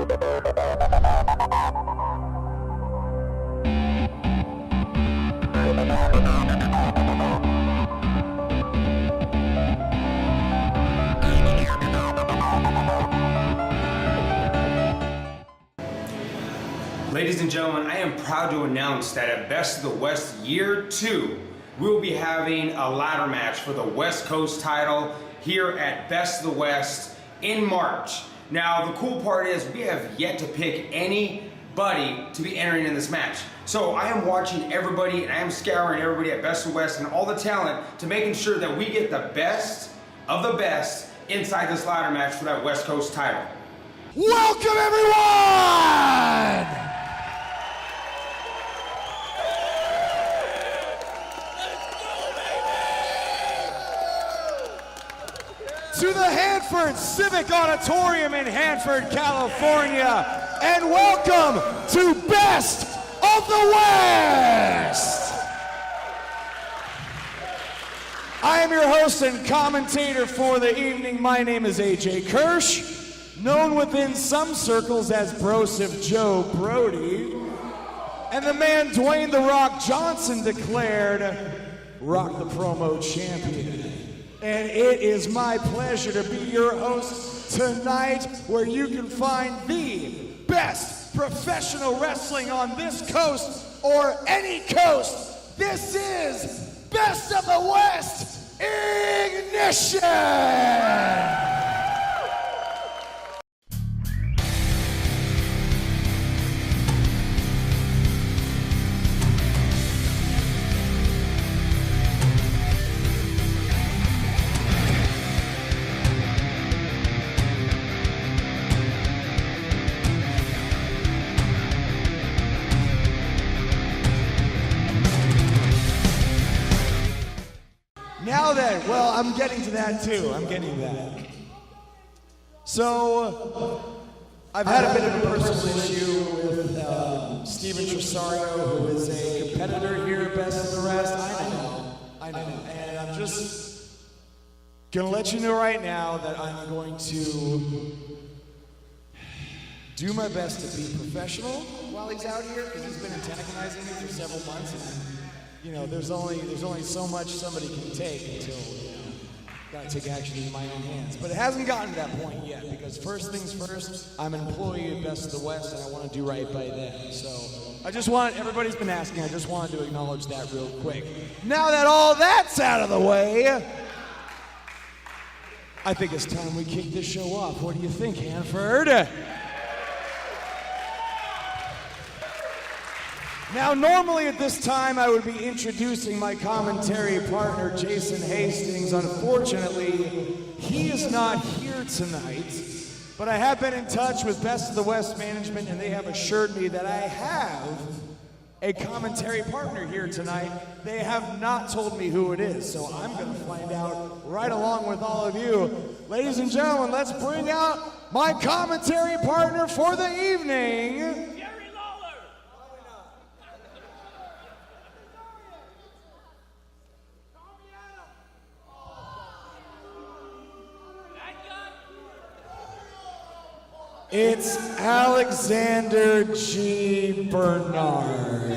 Ladies and gentlemen, I am proud to announce that at Best of the West Year II, we will be having a ladder match for the West Coast title here at Best of the West in March. Now, the cool part is we have yet to pick anybody to be entering in this match. So I am watching everybody and I am scouring everybody at Best of the West and all the talent to making sure that we get the best of the best inside this ladder match for that West Coast title. Welcome, everyone! To the Hanford Civic Auditorium in Hanford, California, and welcome to Best of the West! I am your host and commentator for the evening. My name is AJ Kirsch, known within some circles as Broseph Joe Brody, and the man Dwayne "The Rock" Johnson declared Rock the Promo Champion. And it is my pleasure to be your host tonight, where you can find the best professional wrestling on this coast or any coast. This is Best of the West Ignition! Now then, well, I'm getting to that too. I'm getting to that. So, I've had a bit of a personal issue with Steven Tresario, who is a competitor here at Best of the Rest. I know. And I'm just gonna let you know right now that I'm going to do my best to be professional while he's out here, because he's been antagonizing me for several months. And, you know, there's only so much somebody can take until, you know, gotta take action in my own hands. But it hasn't gotten to that point yet, because first things first, I'm an employee at Best of the West, and I want to do right by them. So I just want, everybody's been asking, I just wanted to acknowledge that real quick. Now that all that's out of the way, I think it's time we kick this show off. What do you think, Hanford? Now, normally at this time, I would be introducing my commentary partner, Jason Hastings. Unfortunately, he is not here tonight, but I have been in touch with Best of the West management, and they have assured me that I have a commentary partner here tonight. They have not told me who it is, so I'm going to find out right along with all of you. Ladies and gentlemen, let's bring out my commentary partner for the evening. It's Alexander G. Bernard.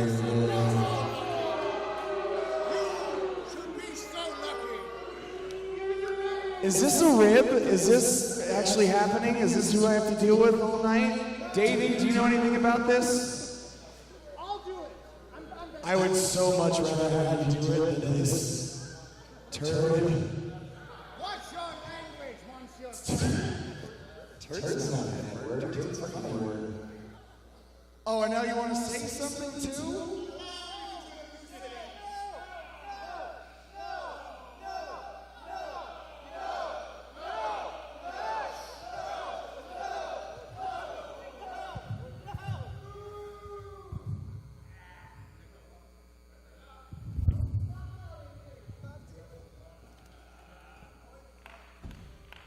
Is this a rib? Is this actually happening? Is this who I have to deal with all night? Davey, do you know anything about this? I'll do it. I would so much rather have you do it than this turd. What's your language, monsieur? Turd's not a bad word. Turd's a funny word. Oh, and now you want to say something too?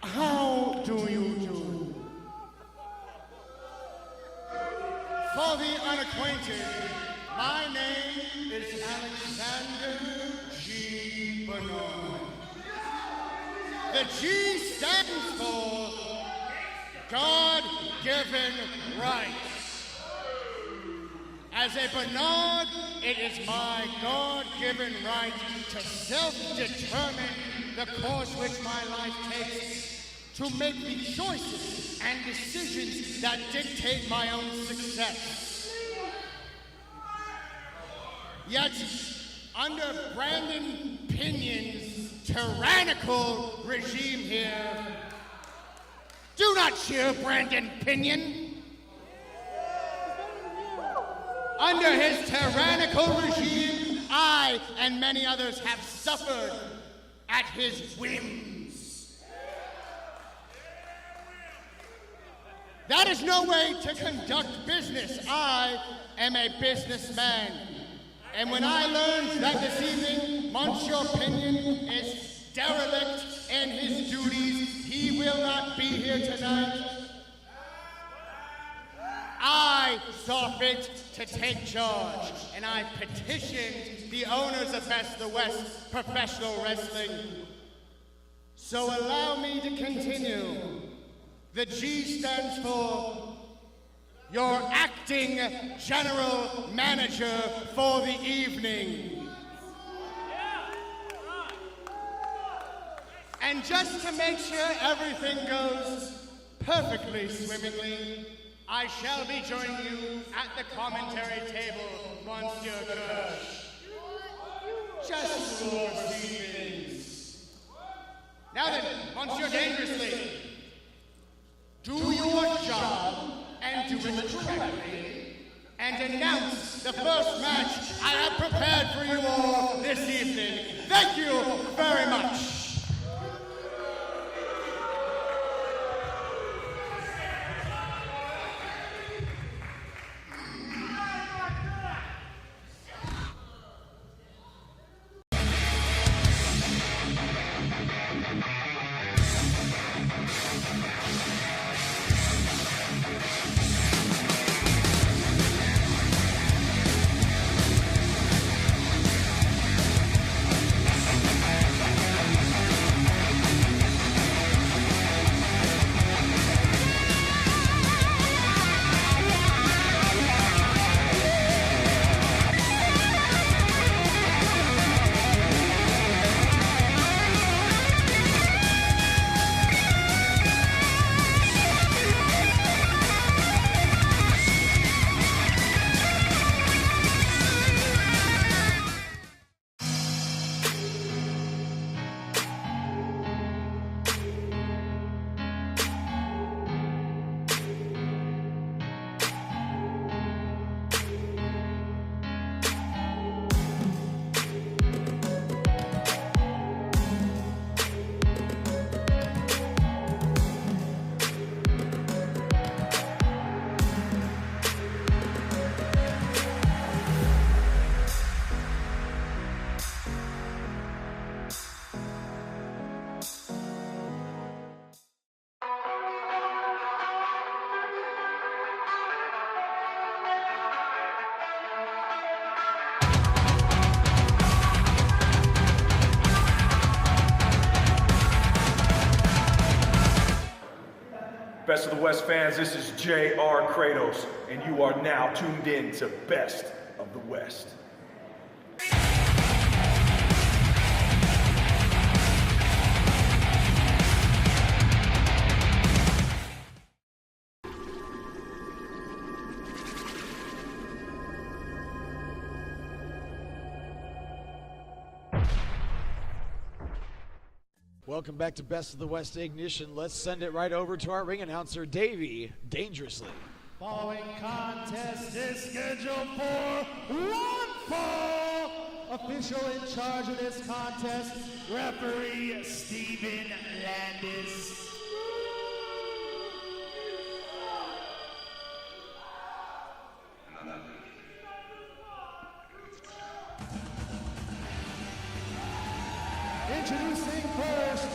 How do you do? For the unacquainted, my name is Alexander G. Bernard. The G stands for God-given right. As a Bernard, it is my God-given right to self-determine the course which my life takes, to make the choices and decisions that dictate my own success. Yet, under Brandon Pinion's tyrannical regime here, do not cheer Brandon Pinion. Under his tyrannical regime, I and many others have suffered at his whims. That is no way to conduct business. I am a businessman. And when I learned that this evening Monsieur Pinion is derelict in his duties, he will not be here tonight, I saw fit to take charge, and I petitioned the owners of Best of the West Professional Wrestling. So allow me to continue. The G stands for your acting general manager for the evening. And just to make sure everything goes perfectly swimmingly, I shall be joining you at the commentary table, Monsieur Kirsch. Just to oversee things. Now then, Monsieur Dangerously, do your job and do it correctly, and announce the first match I have prepared for you all this evening. Thank you very much. Best of the West fans, this is J.R. Kratos, and you are now tuned in to Best of the West. Welcome back to Best of the West Ignition. Let's send it right over to our ring announcer, Davey Dangerously. Following contest is scheduled for one fall. Official in charge of this contest, referee Steven Landis. Introducing first,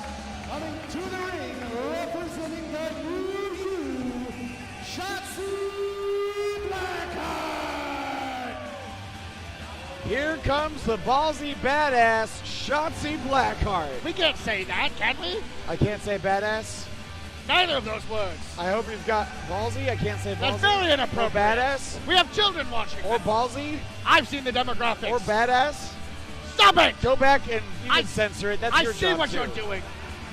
coming to the ring, representing the new Shotzi BlackHeart. Here comes the ballsy badass Shotzi BlackHeart. We can't say that, can we? I can't say badass. Neither of those words. I hope you've got ballsy. I can't say ballsy. That's very inappropriate. Or badass. We have children watching. Or ballsy. I've seen the demographics. Or badass. Stop it! Go back and you can censor it. That's your job. I see what too. you're doing.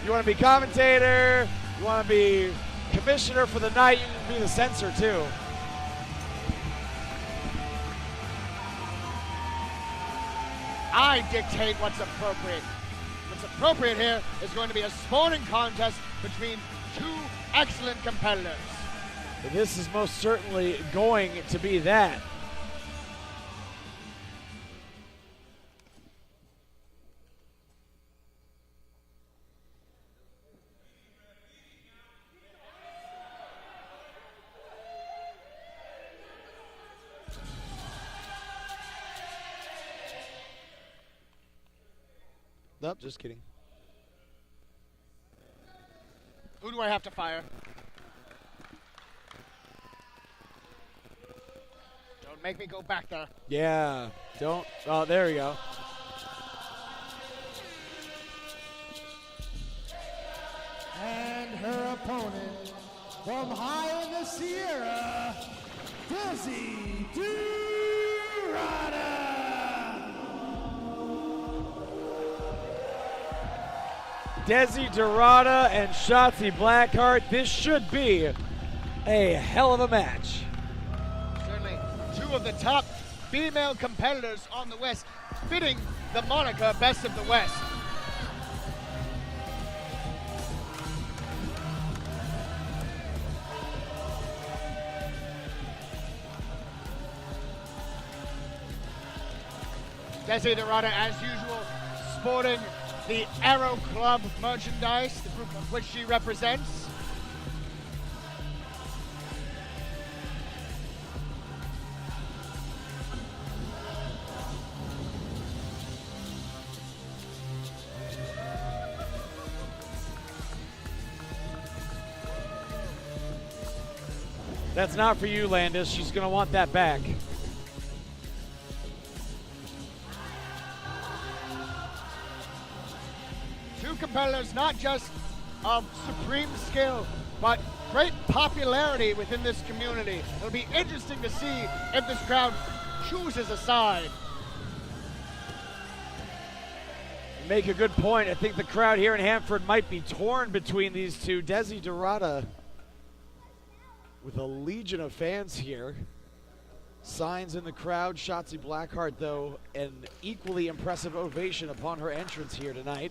You want to be commentator. You want to be commissioner for the night. You can be the censor too. I dictate what's appropriate. What's appropriate here is going to be a sporting contest between two excellent competitors. This is most certainly going to be that. Nope, just kidding. Who do I have to fire? Don't make me go back there. Yeah, don't. Oh, there we go. And her opponent from high in the Sierra, Desi De Rata. Desi De Rata and Shotzi BlackHeart. This should be a hell of a match. Certainly two of the top female competitors on the West, fitting the moniker Best of the West. Desi De Rata, as usual, sporting the Aero Club merchandise, the group of which she represents. That's not for you, Landis. She's going to want that back. Two competitors not just of supreme skill, but great popularity within this community. It'll be interesting to see if this crowd chooses a side. You make a good point. I think the crowd here in Hanford might be torn between these two. Desi De Rata with a legion of fans here. Signs in the crowd. Shotzi BlackHeart, though, an equally impressive ovation upon her entrance here tonight.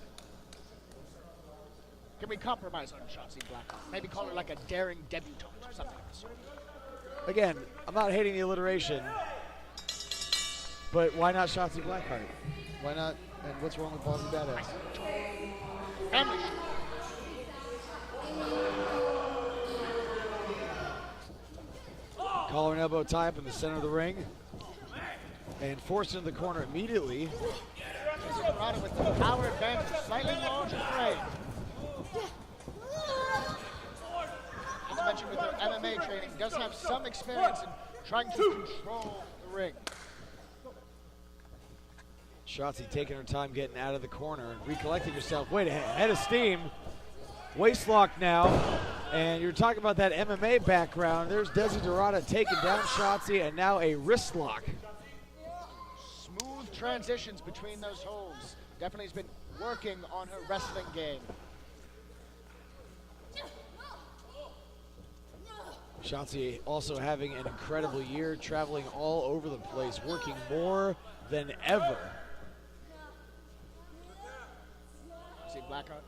Can we compromise on Shotzi BlackHeart? Maybe call her like a daring debutante or something of the sort. Again, I'm not hating the alliteration, but why not Shotzi BlackHeart? Why not? And what's wrong with Ballsy Badass? Family. Collar and elbow tie up in the center of the ring. And forced into the corner immediately. With the power advantage, slightly larger frame. As mentioned with her MMA training, does have some experience in trying to control the ring. Shotzi taking her time getting out of the corner and recollecting herself. Wait, head of steam. Waist lock now. And you're talking about that MMA background. There's Desi De Rata taking down Shotzi, and now a wrist lock. Smooth transitions between those holds. Definitely has been working on her wrestling game. Shotzi also having an incredible year, traveling all over the place, working more than ever. See BlackHeart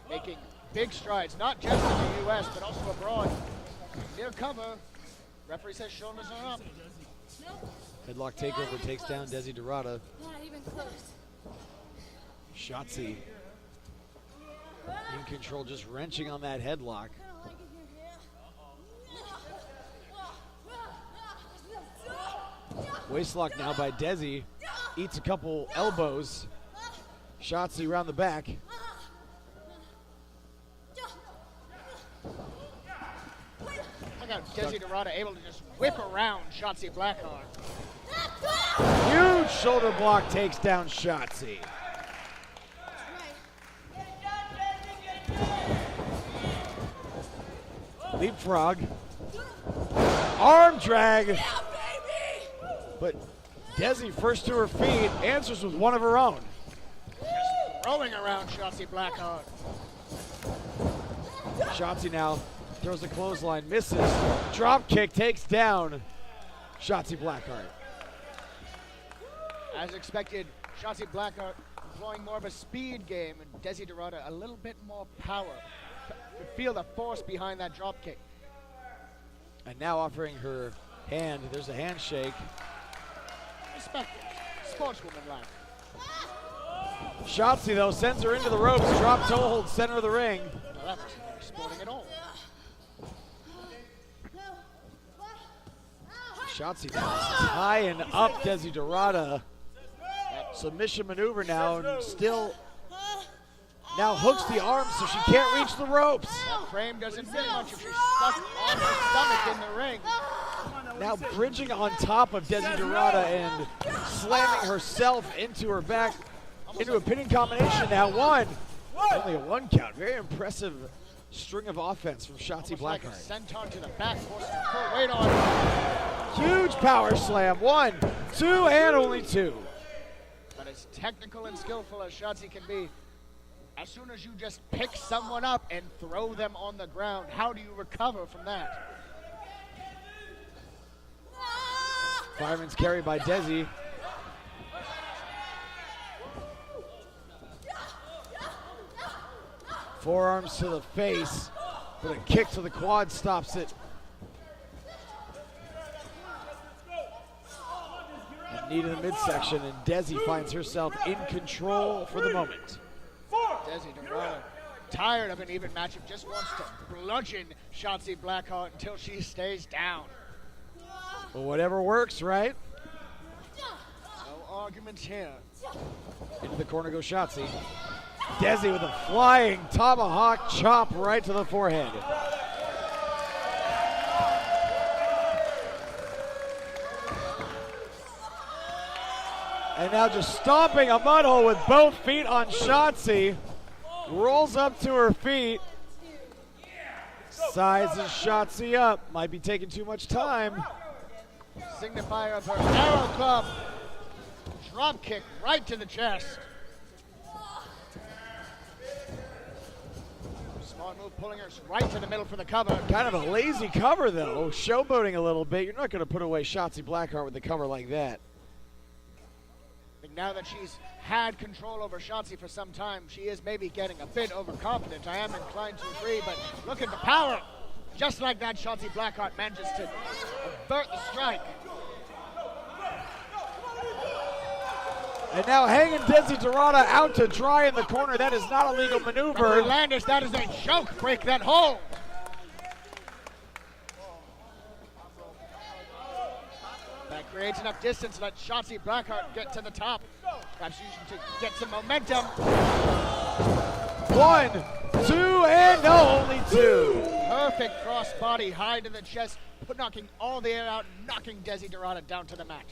making big strides, not just in the U.S., but also abroad. Near cover, referee says shoulders are up. Headlock takeover takes down Desi De Rata. Not even close. Shotzi in control, just wrenching on that headlock. Waistlock now by Desi. Eats a couple elbows. Shotzi around the back. Look how Desi De Rata able to just whip around Shotzi BlackHeart. Huge shoulder block takes down Shotzi. Leapfrog. Arm drag. But Desi first to her feet, answers with one of her own. Just throwing around Shotzi BlackHeart. Shotzi now throws a clothesline, misses. Drop kick takes down Shotzi BlackHeart. As expected, Shotzi BlackHeart employing more of a speed game, and Desi De Rata a little bit more power. Could feel the force behind that drop kick. And now offering her hand. There's a handshake. Respect it. Sportswoman-like. Shotzi, though, sends her into the ropes. Drop toe hold, center of the ring. Well, that wasn't very sporting at all. Shotzi now tying up Desi De Rata. Submission maneuver now, and still now hooks the arm so she can't reach the ropes. That frame doesn't mean much if she's stuck on her stomach in the ring. Now bridging on top of Desi De Rata and slamming herself into her back, into a pinning combination now. Only a 1 count. Very impressive string of offense from Shotzi Like a BlackHeart. senton to the back, forcing her full weight on. Huge power slam. 1, 2, and only 2. But as technical and skillful as Shotzi can be, as soon as you just pick someone up and throw them on the ground, how do you recover from that? Fireman's carry by Desi. Forearms to the face, but a kick to the quad stops it. And knee to the midsection, and Desi finds herself in control for the moment. Desi De Rata, tired of an even matchup, just wants to bludgeon Shotzi BlackHeart until she stays down. Well, whatever works, right? No arguments here. Into the corner goes Shotzi. Desi with a flying tomahawk chop right to the forehead. And now just stomping a mud hole with both feet on Shotzi. Rolls up to her feet. Sizes Shotzi up. Might be taking too much time. Signifier of her arrow club. Drop kick right to the chest. Smart move, pulling her right to the middle for the cover. Kind of a lazy cover, though. Showboating a little bit. You're not going to put away Shotzi BlackHeart with a cover like that. I think now that she's had control over Shotzi for some time, she is maybe getting a bit overconfident. I am inclined to agree, but look at the power. Just like that, Shotzi BlackHeart manages to avert the strike. And now hanging Desi De Rata out to dry in the corner. That is not a legal maneuver. Landis, that is a choke break, that hold. That creates enough distance to let Shotzi BlackHeart get to the top. Perhaps using to get some momentum. 1, 2, and no, only 2. Perfect crossbody, high to the chest, knocking all the air out, knocking Desi De Rata down to the mat.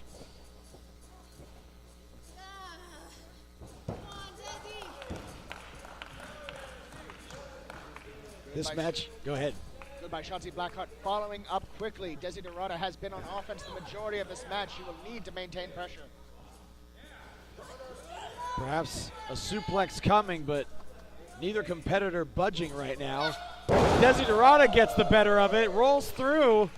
This match, go ahead. Good by Shotzi BlackHeart, following up quickly. Desi De Rata has been on offense the majority of this match. She will need to maintain pressure. Perhaps a suplex coming, but neither competitor budging right now. Desi De Rata gets the better of it, rolls through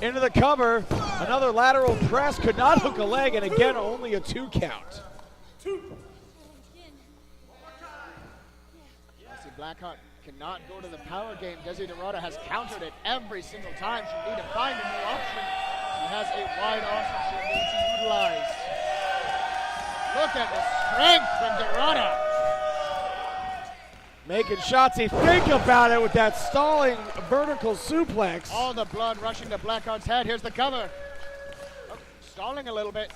into the cover. Another lateral press, could not hook a leg, and again, only a 2 count. Shotzi BlackHeart cannot go to the power game. Desi De Rata has countered it every single time. She'll need to find a new option. She has a wide arsenal she'll need to utilize. Look at the strength from De Rata. Making Shotzi think about it with that stalling vertical suplex. All the blood rushing to BlackHeart's head. Here's the cover. Oh, stalling a little bit.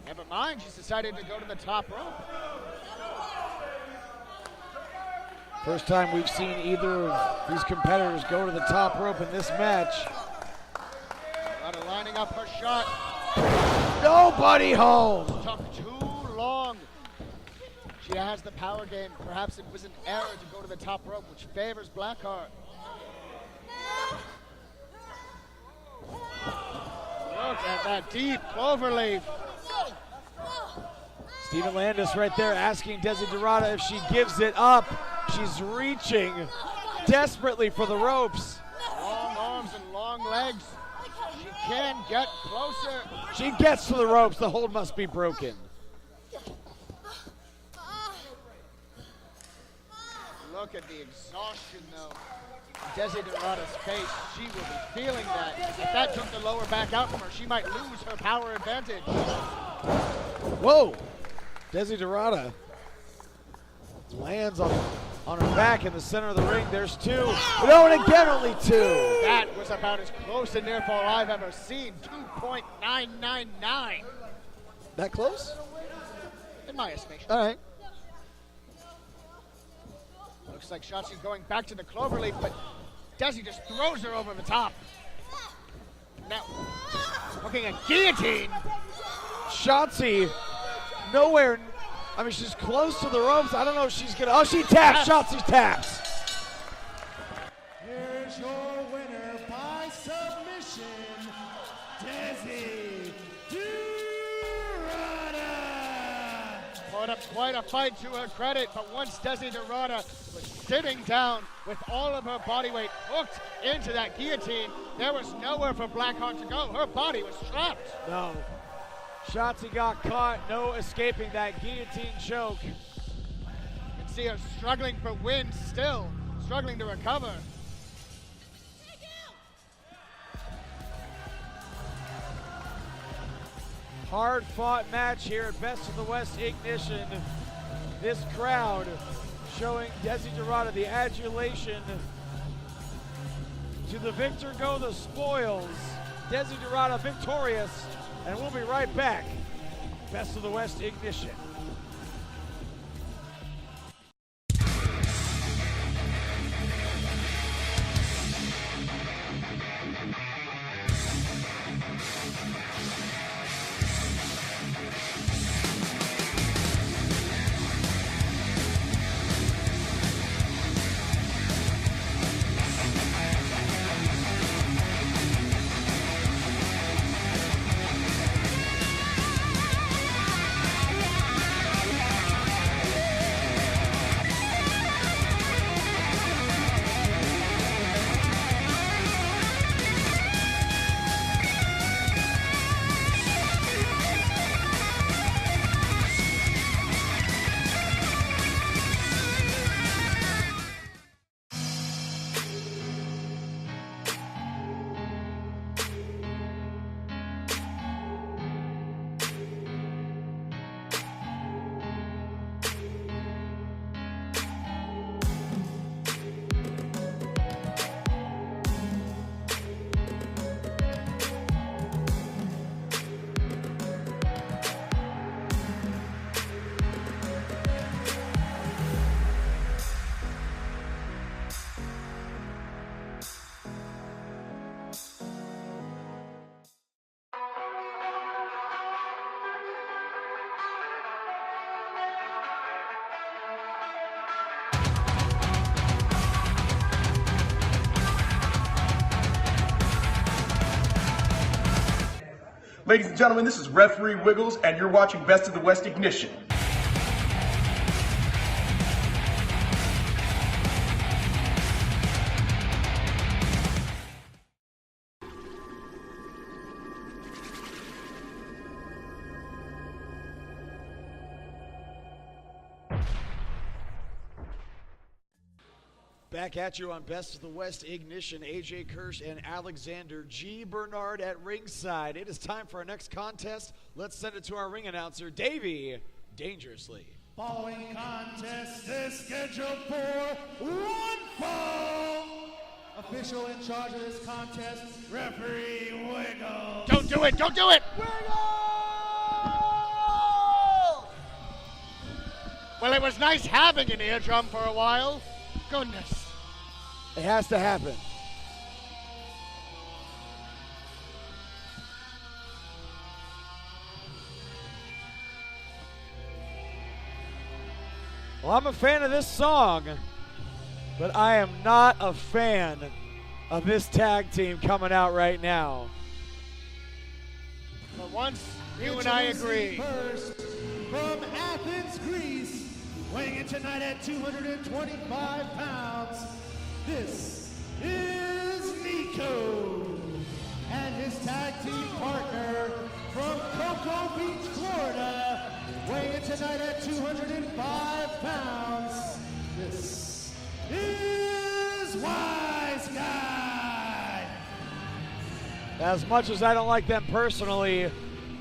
Never mind, she's decided to go to the top rope. First time we've seen either of these competitors go to the top rope in this match. Rata lining up her shot. Nobody home. Took too long. She has the power game. Perhaps it was an error to go to the top rope, which favors BlackHeart. Look at that deep cloverleaf. Steven Landis right there asking Desi De Rata if she gives it up. She's reaching desperately for the ropes. Long arms and long legs. She can get closer. She gets to the ropes. The hold must be broken. Look at the exhaustion, though. Desi De Rata's face, she will be feeling that. If that took the lower back out from her, she might lose her power advantage. Whoa! Desi De Rata lands on her back in the center of the ring. There's two. No, and again, only two. That was about as close to near fall I've ever seen. 2.999. That close? In my estimation. All right. Looks like Shotzi going back to the cloverleaf, but Desi just throws her over the top. Now, looking at guillotine. Shotzi, nowhere. I mean, she's close to the ropes. I don't know if she's gonna. Oh, she taps. Shotzi taps. Here's your winner by submission, Desi De Rata. Put up quite a fight to her credit, but once Desi De Rata was sitting down with all of her body weight hooked into that guillotine, there was nowhere for Blackheart to go. Her body was trapped. No. Shotzi got caught. No escaping that guillotine choke. You can see her struggling for wind still, struggling to recover. Hard fought match here at Best of the West Ignition. This crowd showing Desi De Rata the adulation. To the victor go the spoils. Desi De Rata victorious. And we'll be right back. Best of the West Ignition. Ladies and gentlemen, this is Referee Wiggles, and you're watching Best of the West Ignition. Back at you on Best of the West Ignition. AJ Kirsch and Alexander G. Bernard at ringside. It is time for our next contest. Let's send it to our ring announcer, Davey Dangerously. Following contest is scheduled for one fall. Official in charge of this contest, Referee Wiggles. Don't do it! Don't do it! Well, it was nice having an eardrum for a while. Goodness. It has to happen. Well, I'm a fan of this song, but I am not a fan of this tag team coming out right now. once, you and I agree. First, from Athens, Greece, weighing in tonight at 225 pounds, this is Niko. And his tag team partner from Cocoa Beach, Florida, weighing in tonight at 205 pounds, this is Wiseguy. As much as I don't like them personally,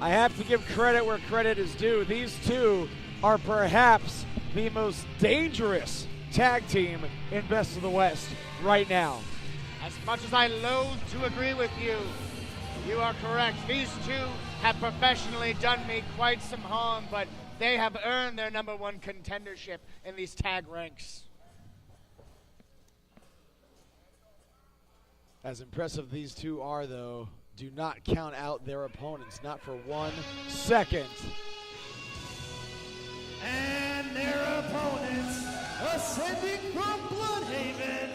I have to give credit where credit is due. These two are perhaps the most dangerous tag team in Best of the West right now. As much as I loathe to agree with you, you are correct. These two have professionally done me quite some harm, but they have earned their #1 contendership in these tag ranks. As impressive these two are, though, do not count out their opponents, not for 1 second. And their opponents, ascending from Bloodhaven,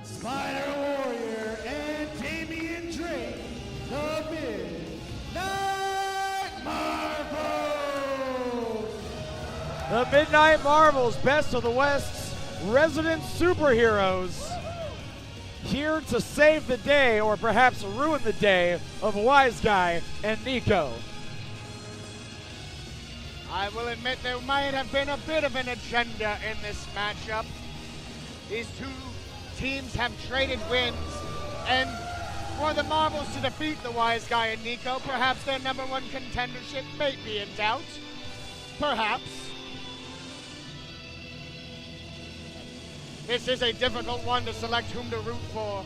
Spider Warrior and Damian Drake, the Midnight Marvels. The Midnight Marvels, Best of the West's resident superheroes, here to save the day, or perhaps ruin the day, of Wiseguy and Niko. I will admit there might have been a bit of an agenda in this matchup. These two teams have traded wins, and for the Marvels to defeat the Wiseguy and Niko, perhaps their #1 contendership may be in doubt. Perhaps. This is a difficult one to select whom to root for.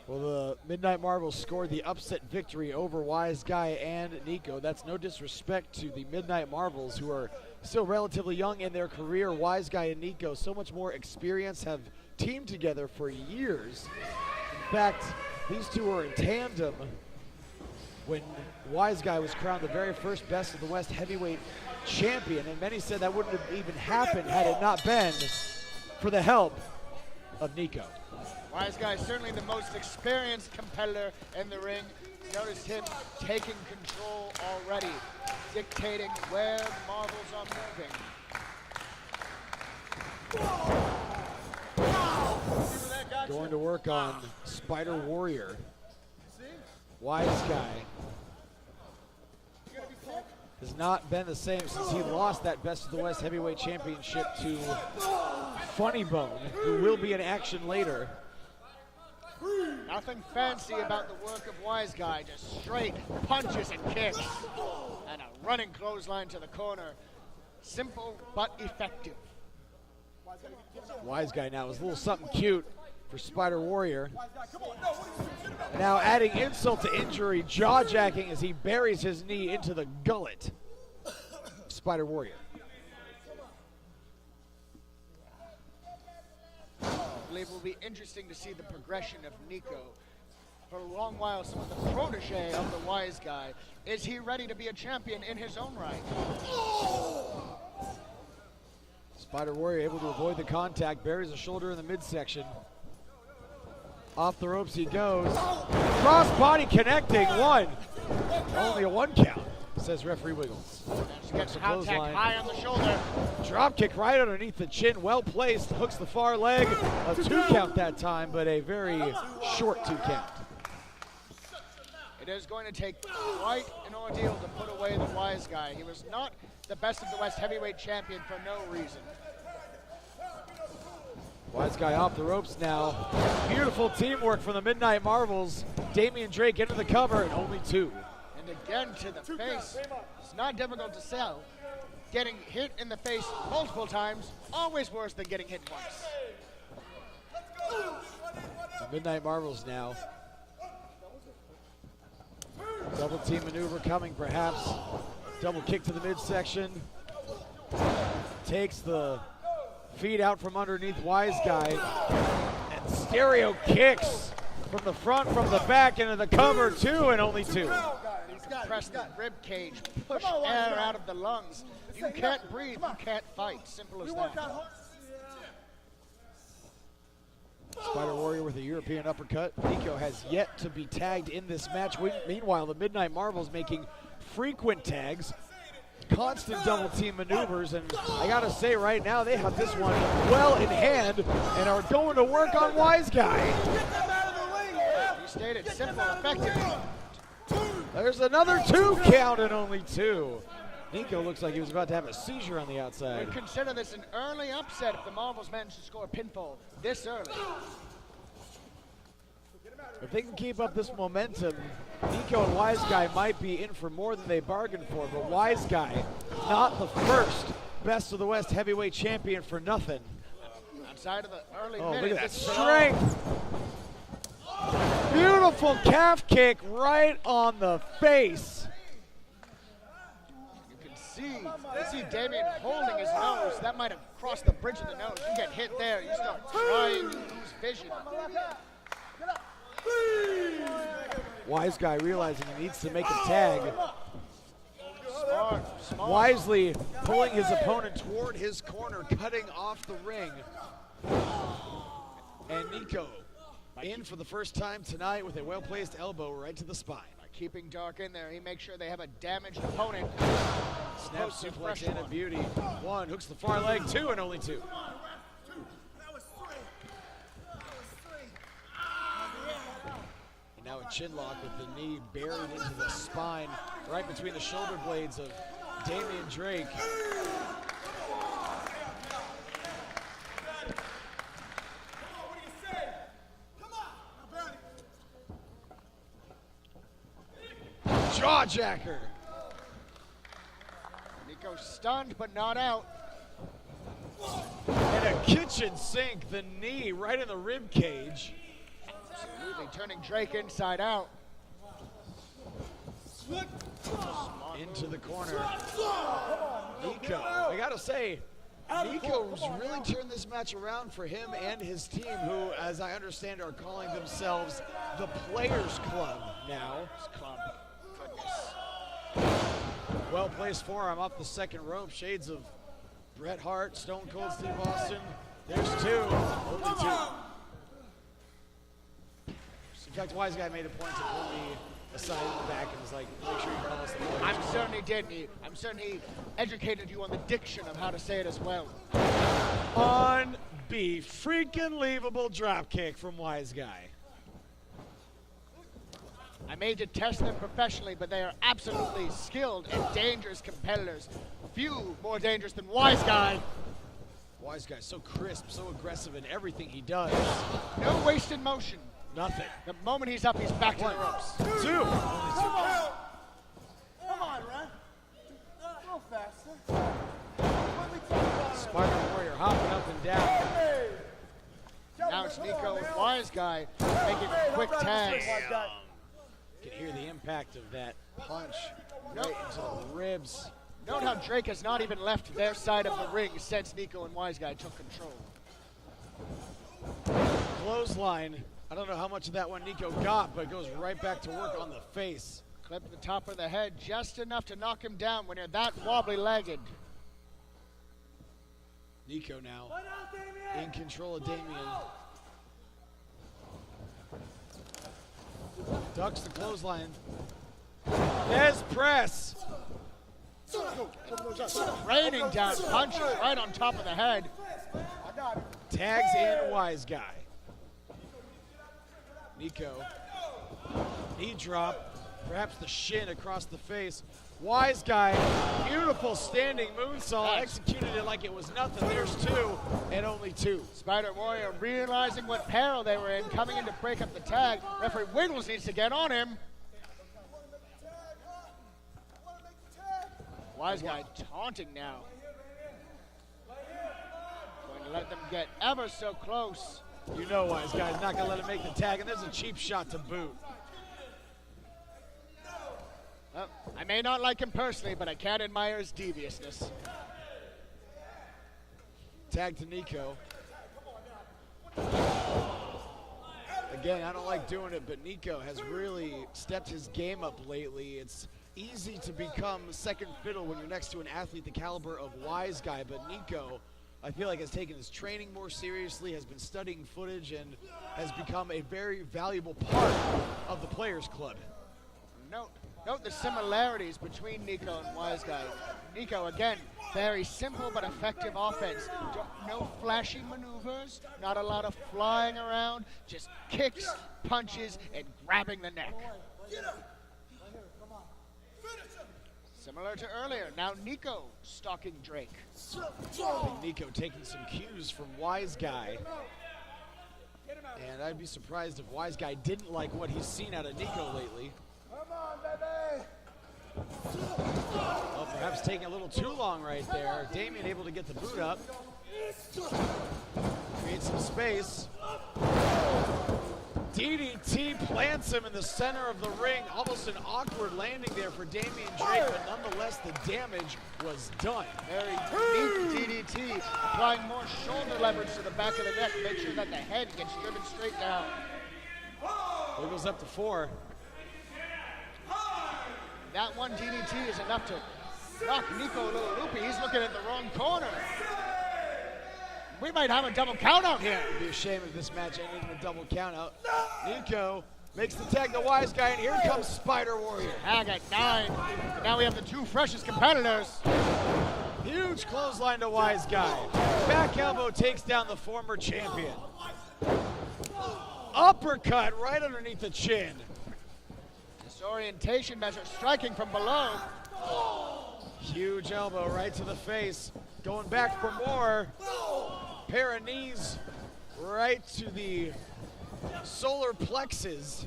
Well, the Midnight Marvels scored the upset victory over Wiseguy and Niko. That's no disrespect to the Midnight Marvels, who are still relatively young in their career. Wiseguy and Niko, so much more experience, have teamed together for years. In fact, these two were in tandem when Wiseguy was crowned the very first Best of the West heavyweight champion, and many said that wouldn't have even happened had it not been for the help of Niko. Wiseguy is certainly the most experienced competitor in the ring. Notice him taking control already, dictating where the Marvels are moving. Going to work on Spider Warrior. Wiseguy has not been the same since he lost that Best of the West Heavyweight Championship to Funny Bone, who will be in action later. Nothing fancy about the work of Wiseguy, just straight punches and kicks. And a running clothesline to the corner. Simple but effective. Wiseguy now is a little something cute for Spider Warrior. Now adding insult to injury, jaw-jacking as he buries his knee into the gullet of Spider Warrior. I believe it will be interesting to see the progression of Niko. For a long while, some of the protege of the Wiseguy. Is he ready to be a champion in his own right? Spider Warrior able to avoid the contact, buries a shoulder in the midsection. Off the ropes he goes. Cross body connecting, one. Only a 1 count, says referee Wiggles. She gets contact high on the shoulder. Drop kick right underneath the chin, well placed, hooks the far leg. A 2 count that time, but a very short 2 count. It is going to take quite an ordeal to put away the Wiseguy. He was not the Best of the West heavyweight champion for no reason. Wiseguy off the ropes now. Beautiful teamwork from the Midnight Marvels. Damian Drake into the cover, and only 2. And again to the face. It's not difficult to sell. Getting hit in the face multiple times, always worse than getting hit once. The Midnight Marvels now. Double team maneuver coming perhaps. Double kick to the midsection. Takes the feet out from underneath Wiseguy. And stereo kicks from the front, from the back, into the cover, 2, and only 2. Press the rib cage, push air out of the lungs. You can't breathe, you can't fight. Simple as that. Spider Warrior with a European uppercut. Niko has yet to be tagged in this match. Meanwhile, the Midnight Marvel's making frequent tags, constant double team maneuvers, and I gotta say right now they have this one well in hand and are going to work on Wiseguy. You stated simple, effective. There's another 2 count and only 2. Niko looks like he was about to have a seizure on the outside. We consider this an early upset if the Marvels manage to score a pinfall this early. If they can keep up this momentum, Niko and Wiseguy might be in for more than they bargained for, but Wiseguy, not the first Best of the West heavyweight champion for nothing. Outside of the early Oh, minutes. look at that strength. Beautiful calf kick right on the face. You see Damien holding his nose. That might have crossed the bridge of the nose. You get hit there, you start crying, you lose vision. Wiseguy realizing he needs to make a tag. Smart. Wisely pulling his opponent toward his corner, cutting off the ring. And Niko in for the first time tonight with a well-placed elbow right to the spine. By keeping Dark in there, he makes sure they have a damaged opponent. Snap suplex and a beauty. 1, hooks the far leg, 2, and only 2. And now a chin lock with the knee buried into the spine, right between the shoulder blades of Damian Drake. Jawjacker. Niko stunned but not out. And a kitchen sink, the knee right in the rib cage. Absolutely turning Drake inside out. Into the corner. Niko, I gotta say, Niko's really turned this match around for him and his team, who, as I understand, are calling themselves the Players Club now. Well-placed forearm off the second rope. Shades of Bret Hart, Stone Cold Steve Austin. There's 2, only 2. In fact, Wiseguy made a point to pull me aside in the back and was like, make sure you call us the Players. I'm certain he did. I'm certain he educated you on the diction of how to say it as well. Freaking-leavable drop kick from Wiseguy. I may detest them professionally, but they are absolutely skilled and dangerous competitors. Few more dangerous than Wiseguy. Wise so crisp, so aggressive in everything he does. No wasted motion. Nothing. The moment he's up, he's back to the ropes. 2. Only 2. Come on, Ren. Go faster. Spider Warrior hopping up and down. Now it's Niko with Wiseguy making quick tags. You can hear the impact of that punch right into the ribs. Note how Drake has not even left their side of the ring since Niko and Wiseguy took control. Clothesline. I don't know how much of that one Niko got, but it goes right back to work on the face. Clip the top of the head just enough to knock him down when you're that wobbly-legged. Niko now in control of Damian. Ducks the clothesline. There's press. Raining down punches right on top of the head. Tags in Wiseguy. Niko. Knee drop. Perhaps the shin across the face. Wiseguy. Beautiful standing moonsault. Executed it like it was nothing. There's 2 and only 2. Spider Warrior realizing what peril they were in, coming in to break up the tag. Referee Wiggles needs to get on him. Wiseguy taunting now. Going to let them get ever so close. You know Wiseguy's not going to let him make the tag, and there's a cheap shot to boot. Well, I may not like him personally, but I can't admire his deviousness. Tag to Niko. Again, I don't like doing it, but Niko has really stepped his game up lately. It's easy to become second fiddle when you're next to an athlete the caliber of Wiseguy, but Niko I feel like has taken his training more seriously, has been studying footage, and has become a very valuable part of the Players Club. Note the similarities between Niko and Wiseguy. Niko, again, very simple but effective offense. No flashy maneuvers, not a lot of flying around, just kicks, punches, and grabbing the neck. Similar to earlier, now Niko stalking Drake. I think Niko taking some cues from Wiseguy. And I'd be surprised if Wiseguy didn't like what he's seen out of Niko lately. Oh, perhaps taking a little too long right there. Damien able to get the boot up. Create some space. DDT plants him in the center of the ring. Almost an awkward landing there for Damian Drake, but nonetheless the damage was done. Very neat DDT, applying more shoulder leverage to the back of the neck. Make sure that the head gets driven straight down. Wiggles up to 4. That one DDT is enough to knock Niko a little loopy. He's looking at the wrong corner. We might have a double count out here. It'd be a shame if this match ended in a double count out. Niko makes the tag to Wiseguy, and here comes Spider Warrior. Tag at 9. And now we have the 2 freshest competitors. Huge clothesline to Wiseguy. Back elbow takes down the former champion. Uppercut right underneath the chin. Disorientation measure, striking from below. Huge elbow right to the face. Going back for more. Pair of knees right to the solar plexus.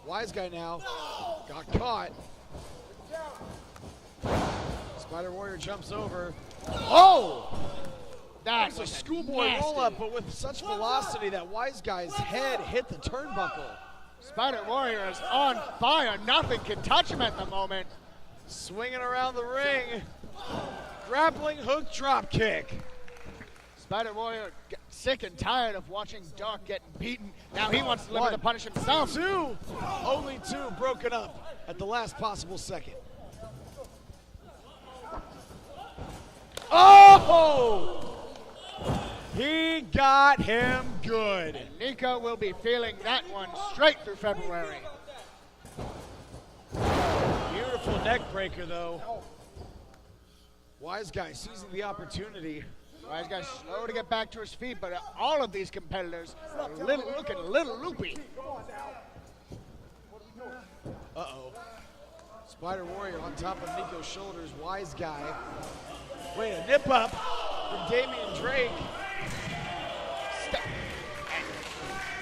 Wiseguy now got caught. Spider Warrior jumps over. Oh! That was a schoolboy roll-up, but with such velocity that Wiseguy's head hit the turnbuckle. Spider Warrior is on fire. Nothing can touch him at the moment. Swinging around the ring. Grappling hook drop kick. Spider Warrior sick and tired of watching Dark getting beaten. Now he wants to live to punish himself. 2. Only 2 broken up at the last possible second. Oh! He got him good. And Niko will be feeling that one straight through February. Beautiful neck breaker, though. Wiseguy seizing the opportunity. Wiseguy slow to get back to his feet, but all of these competitors are looking a little loopy. Uh-oh. Spider Warrior on top of Niko's shoulders. Wiseguy. Wait, a nip up from Damian Drake.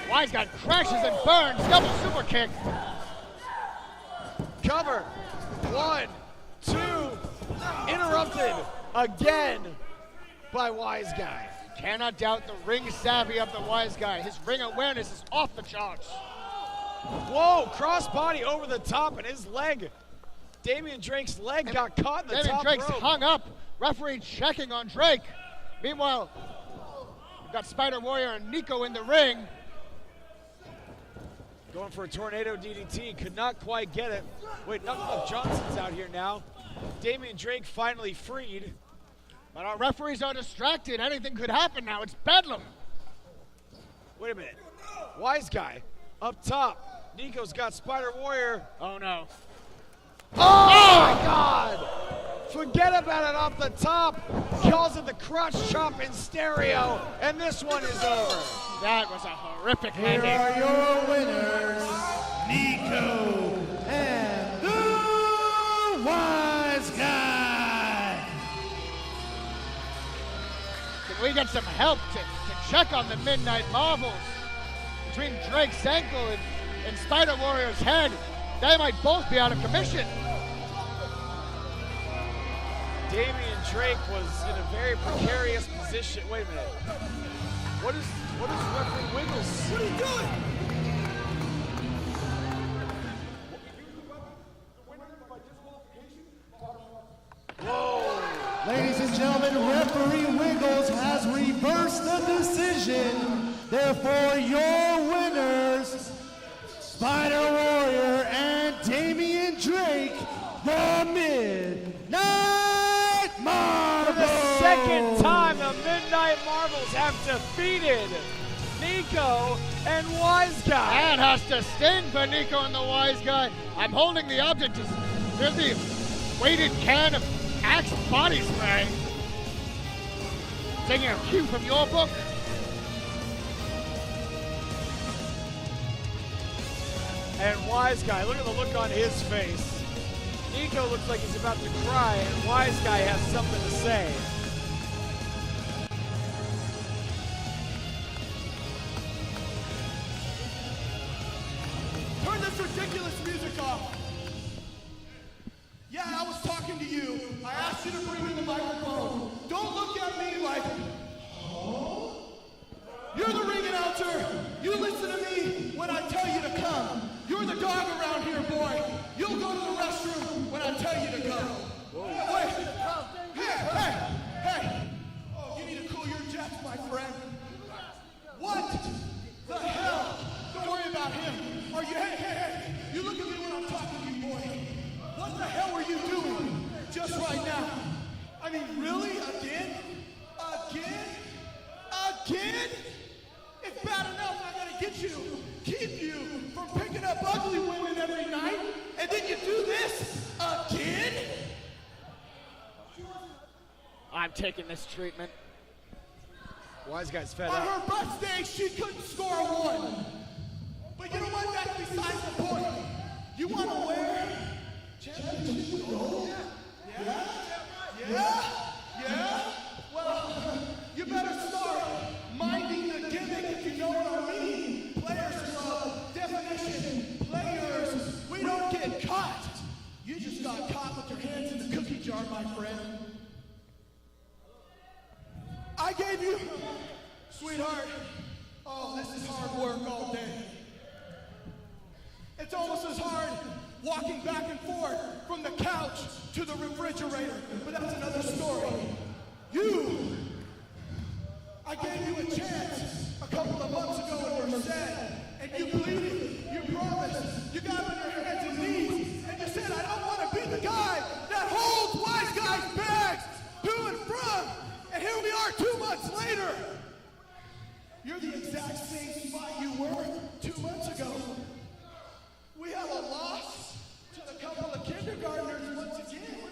Wiseguy crashes and burns. Double super kick. Cover. 1, 2. Interrupted again by Wiseguy. Cannot doubt the ring savvy of the Wiseguy. His ring awareness is off the charts. Whoa, crossbody over the top, and his leg. Damian Drake's leg got caught in the Damian top Drake's rope. hung up. Referee checking on Drake. Meanwhile, we've got Spider Warrior and Niko in the ring. Going for a tornado DDT, could not quite get it. Wait, Knuckle Johnson's out here now. Damian Drake finally freed. But our referees are distracted. Anything could happen now. It's bedlam. Wait a minute. Wiseguy up top. Niko's got Spider Warrior. Oh no. Oh my God! Forget about it off the top. Calls it the crotch chop in stereo, and this one is over. That was a horrific Here ending. are your winners, Niko and the Wise Guy. Can we get some help to check on the Midnight Marvels? Between Drake's ankle and Spider Warrior's head, they might both be out of commission. Damian Drake was in a very precarious position. Wait a minute. What is referee Wiggles? What are you doing? Whoa. Ladies and gentlemen, referee Wiggles has reversed the decision. Therefore, your winners, Spider Warrior and Damian Drake, the Midnight Marvels. second time the Midnight Marvels have defeated Niko and Wiseguy. That has to sting for Niko and the Wiseguy. I'm holding the object. There's the weighted can of Axe body spray. Taking a cue from your book. And Wiseguy, look at the look on his face. Niko looks like he's about to cry, and Wiseguy has something to say. Turn this ridiculous music off. Yeah, I was talking to you. I asked you to bring me the microphone. Don't look at me like, oh? You're the ring announcer. You listen to me when I tell you to come. You're the dog around here, boy. You'll go to the restroom when I tell you to go. Wait. Hey. Oh, you need to cool your jets, my friend. What the hell? Don't worry about him. Are you, hey. You look at me when I'm talking to you, boy. What the hell are you doing just right now? I mean, really? Again? It's bad enough I gotta keep you from picking up ugly women every night, and then you do this again? I'm taking this treatment. Wiseguys fed On up. her birthday, she couldn't score a 1. But you know what? That's besides the point. You want to wear championship gold? Yeah? Well, you better start minding the gimmick if you know what I mean. Players Club, definition, players, we don't get caught. You just got caught with your hands in the cookie jar, my friend. I gave you, sweetheart, oh, this is hard work all day. It's almost as hard walking back and forth from the couch to the refrigerator, but that's another story. I gave you a chance a couple of months ago in Merced, and you pleaded, you promised, you got on your hands and knees, and you said, I don't want to be the guy that holds Wiseguys' bags to and from, and here we are 2 months later. You're the exact same spot you were 2 months ago. We have a loss to the couple of kindergartners once again.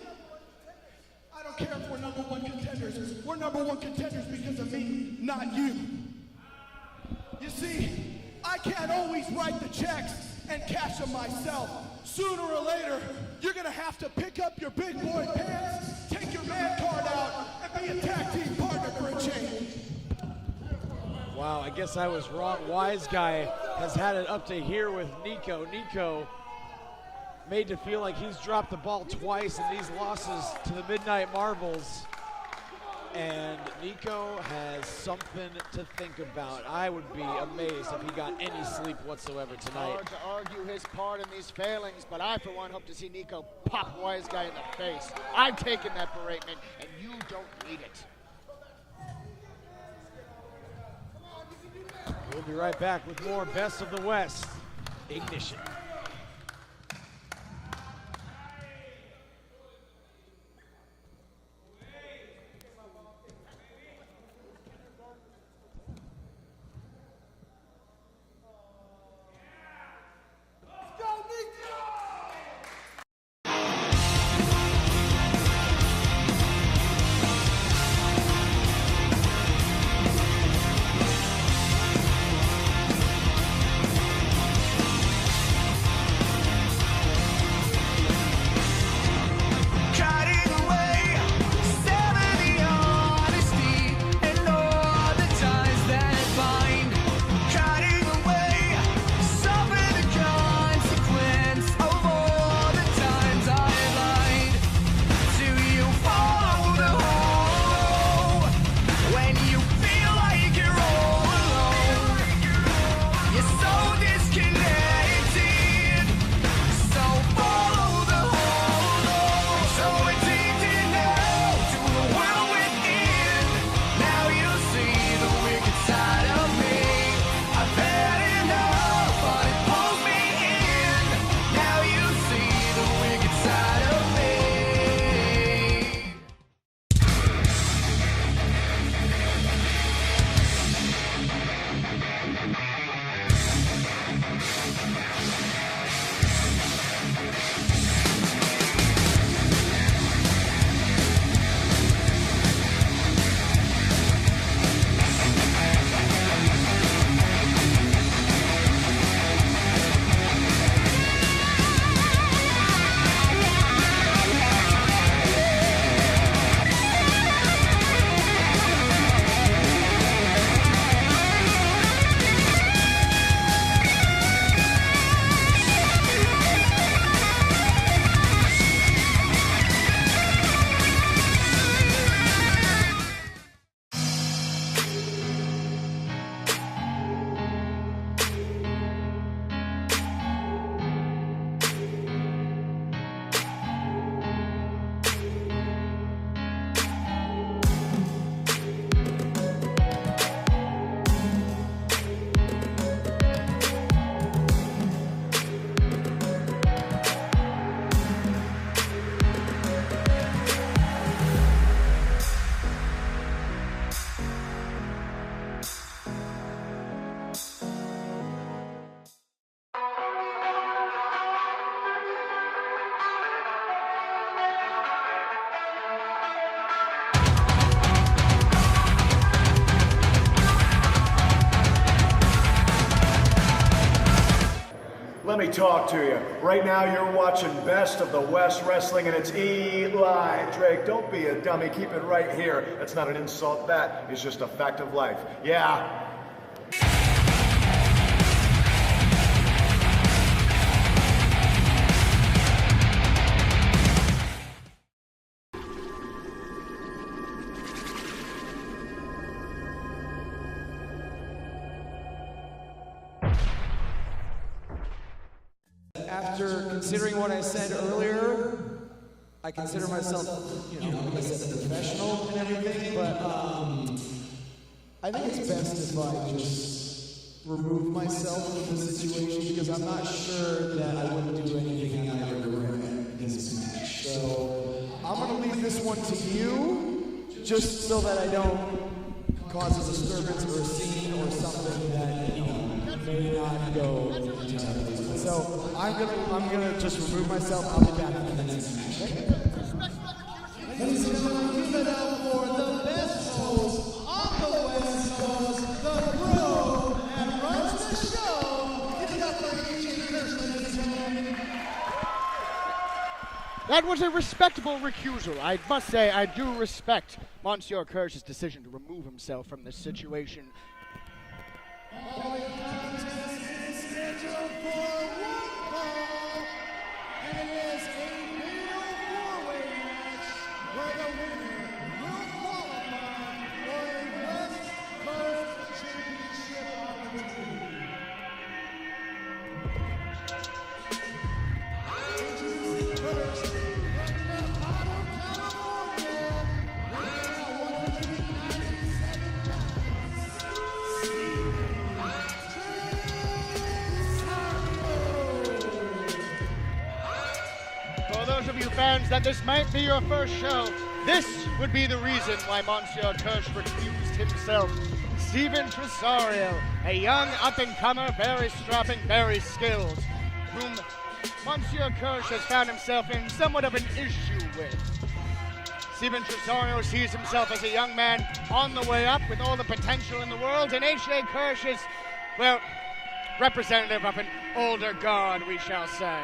I don't care if we're number 1 contenders. We're number 1 contenders because of me, not you. You see, I can't always write the checks and cash them myself. Sooner or later, you're gonna have to pick up your big boy pants, take your man card out, and be a tag team partner for a change. Wow, I guess I was wrong. Wiseguy has had it up to here with Niko. Niko made to feel like he's dropped the ball twice in these losses to the Midnight Marvels. And Niko has something to think about. I would be amazed if he got any sleep whatsoever tonight. Hard to argue his part in these failings, but I, for one, hope to see Niko pop Wiseguy in the face. I'm taking that beratement, and you don't need it. We'll be right back with more Best of the West Ignition. me talk to you. Right now you're watching Best of the West Wrestling, and it's Eli Drake. Don't be a dummy, keep it right here. That's not an insult, that is just a fact of life. Yeah. After considering what I said earlier, I consider myself, like I said, a professional and everything, but I think it's best if I just remove myself from the situation because I'm not sure that I wouldn't do anything I regret in this match. So I'm going to leave this one to you, just so that I don't cause a disturbance or a scene or something that, may not go entirely. So I'm gonna just remove myself. I'll be back in the next match. Okay? Ladies and gentlemen, give it up for the best host on the West Coast, the bro that runs the show. Give it up for AJ Kirsch, ladies and gentlemen. That was a respectable recusal. I must say, I do respect Monsieur Kirsch's decision to remove himself from this situation. All your contest is scheduled for one fall, and it is a fatal four-way match where the winner will qualify for a West Coast Championship opportunity. Introducing first, from Nevada, California, weighing at 197 For those of you fans that this might be your first show, this would be the reason why Monsieur Kirsch recused himself. Steven Tresario, a young up-and-comer, very strapping, very skilled, whom Monsieur Kirsch has found himself in somewhat of an issue with. Steven Tresario sees himself as a young man on the way up with all the potential in the world, and H.A. Kirsch is, well, representative of an older guard, we shall say.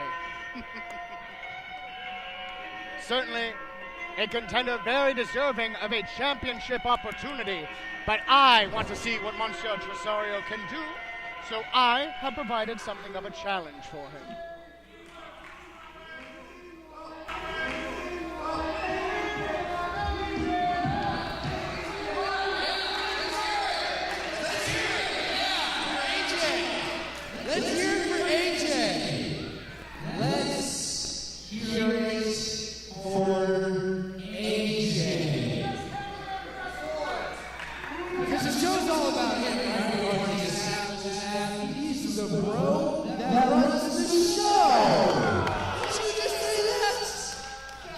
Certainly a contender very deserving of a championship opportunity, but I want to see what Monsieur Tresario can do, so I have provided something of a challenge for him. Let's hear it for AJ. Let's hear it for AJ. Because the show's all about him, right? He's the bro that runs the show. Did you just say that?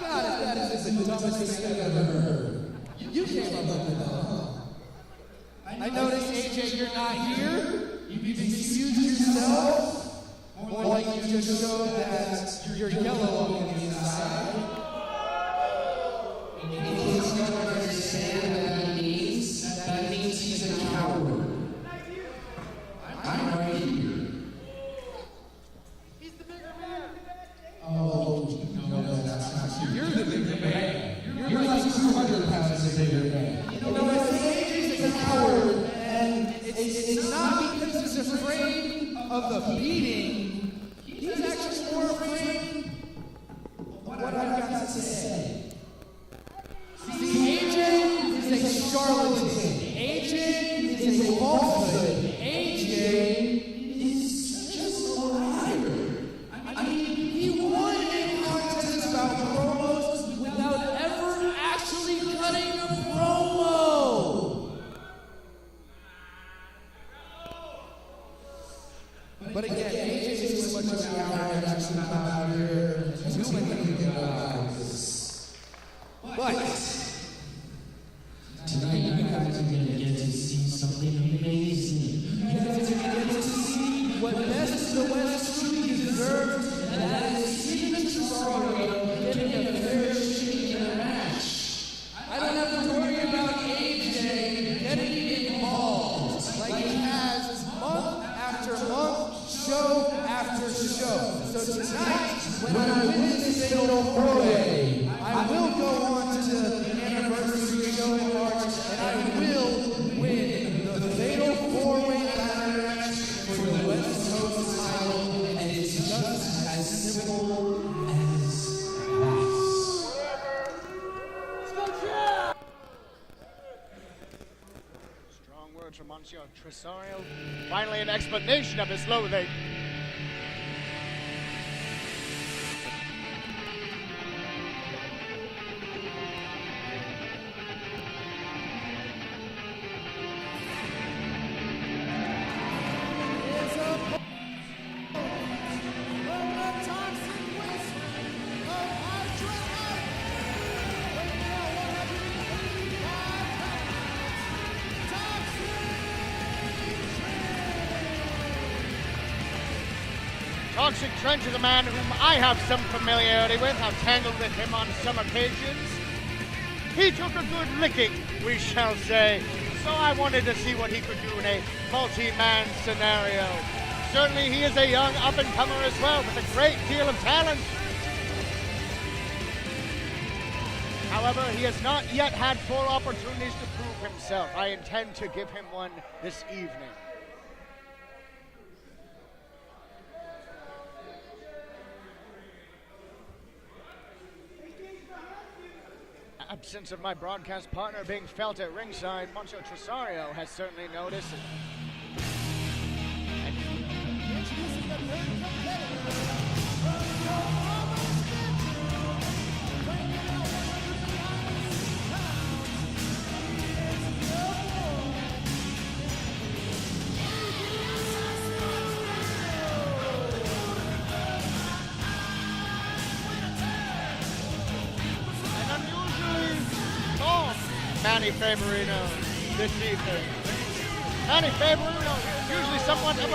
God, that is the dumbest thing I've ever heard. You came up with that, huh? I noticed, AJ, you're not here. You've excused yourself, more like you just showed that you're yellow on the inside. In case you don't understand what that means he's a coward. I'm right here. He's the bigger man. Oh, no, that's not true. You're the bigger man. You're like 200 pounds the bigger man. You know, I say AJ's a coward, and it's not because he's afraid of the beating. He's actually more afraid of what I've got to say. See, AJ is a charlatan. AJ is a falsehood. AJ is just a liar. I mean, he won a contest about promos without ever actually cutting a promo. But again, AJ is so much of a coward, actually not out here too many guys. But tonight you guys are going to get to see something amazing. So tonight, when I win this fatal four-way, I will go on to the anniversary show in March, and I will win the fatal four-way ladder match for the West Coast title, and it's just as simple as that. Strong words from Monsieur Tresario. Finally, an explanation of his loathing. Toxic Trench is a man whom I have some familiarity with. I've tangled with him on some occasions. He took a good licking, we shall say. So I wanted to see what he could do in a multi-man scenario. Certainly he is a young up-and-comer as well, with a great deal of talent. However, he has not yet had full opportunities to prove himself. I intend to give him one this evening. Absence of my broadcast partner being felt at ringside, Moncho Tresario has certainly noticed. Manny Favorino this evening. Manny Favorino is usually somewhat of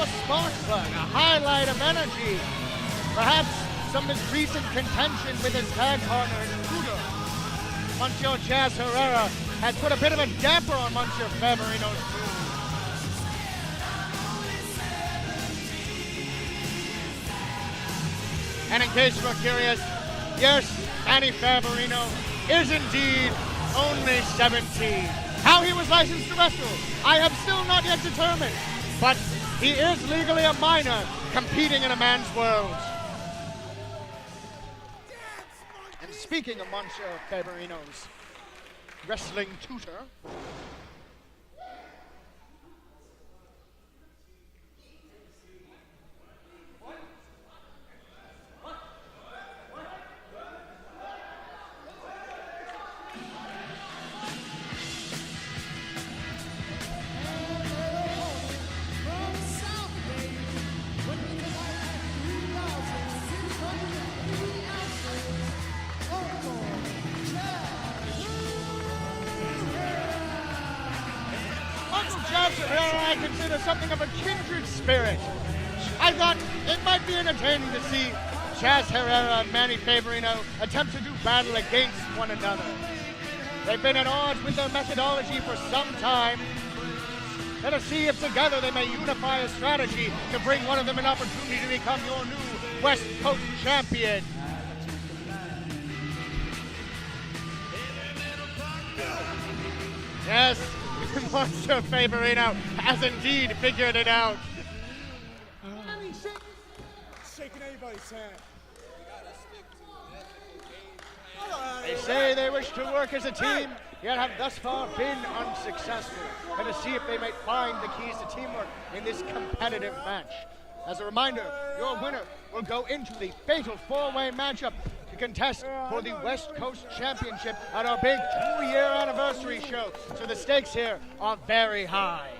a spark plug, a highlight of energy. Perhaps some of his recent contention with his tag partner in Kudo. Monsieur Chaz Herrera has put a bit of a damper on Monsieur Favorino's mood. And in case you were curious, yes, Manny Favorino is indeed only 17. How he was licensed to wrestle, I have still not yet determined, but he is legally a minor competing in a man's world. And speaking of Monsieur Favorino's wrestling tutor, I consider something of a kindred spirit. I thought it might be entertaining to see Chaz Herrera and Manny Favorino attempt to do battle against one another. They've been at odds with their methodology for some time. Let us see if together they may unify a strategy to bring one of them an opportunity to become your new West Coast champion. Yes, Monster Favorino has indeed figured it out. Shaking anybody's hand. They say they wish to work as a team, yet have thus far been unsuccessful. Let us see if they may find the keys to teamwork in this competitive match. As a reminder, your winner will go into the fatal four-way matchup to contest for the West Coast Championship at our big 2-year anniversary show. So the stakes here are very high.